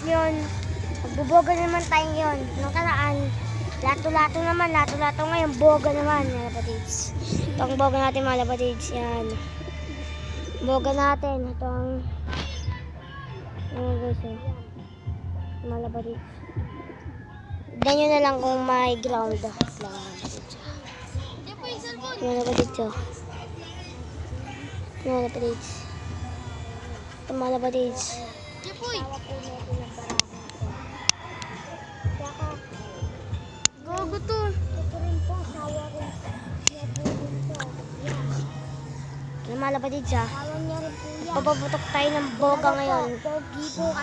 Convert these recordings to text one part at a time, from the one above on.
yun. Magbuboga naman tayo yun. Nung karaan, lato-lato naman. Lato-lato ngayon, boga naman, mga labadids. Ito ang boga natin, mga labadids. Yan. Boga natin. Ito ang... Ayan guys, mga labadids. Tignan nyo na lang kung may ground. Mga labadids. Mga labadids. Ito mga labadids. Gogo to. Ito rin po, sawa rin. Yung mga labadids ha. Papaputok tayo ng boga ngayon.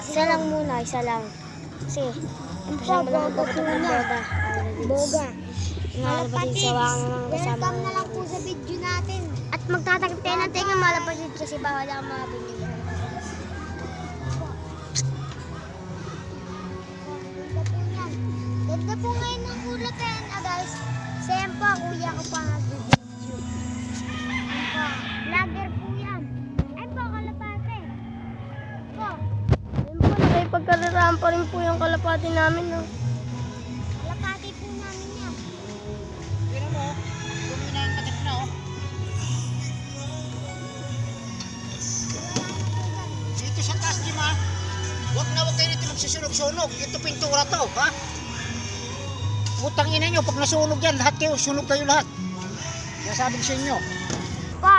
Isa lang muna, isa lang. Kasi, ito siya mo lang magpaputok ng boga. Boga. Mga labadids, sawa ka naman kasama. Welcome na lang po sa video natin. At magtatagip tayo ng tenga mga labadids kasi bawal ang mga binigyan. Ganda po ngayon ng kulot guys. Same po, kuya ko pa nag-video. Vlogger po yan. Ay po, kalapate. Po. Ayun po, nakipagkalaraan pa rin po yung kalapati namin. No? Kalapate po namin yan. Pero mo, gumi na ang katif na oh. Dito sa taas di ma. Huwag kayo dito magsusunog-sunog. Ito pintura to, ha? Utang ina nyo, pag nasunog yan, lahat kayo, sunog kayo lahat. Nasabi ko sa inyo. Po,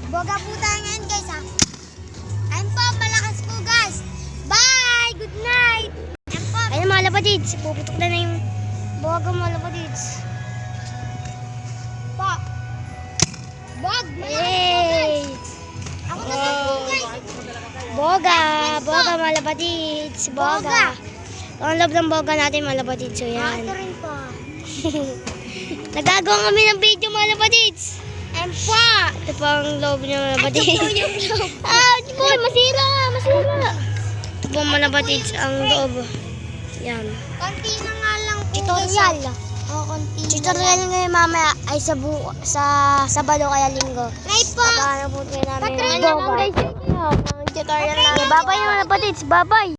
boga po tayo ngayon guys ha. Ayun po, malakas po guys. Bye! Good night! Ayun po. Ayun mga labadids, puputok na yung boga mga labadids. Po. Bog! Yay! Ako naman po guys. Boga! Boga mga labadids. Boga! Ang loob ng boga natin mga labadids. So yan. Ito rin po. Nagagawa kami ng video mga labadids. And po! Ito po ang loob niya mga labadids. Ito po yung loob. Ito po, masira! Masira! Ito po mga labadids ang loob. Yan. Konti na nga lang po. Tutorial. Oo, konti. Tutorial ngayon mamaya ay sa Sabado kaya Linggo. Ngayon po. Paano po kayo namin ng boga. Tutorial lang. Bye-bye mga labadids. Bye-bye.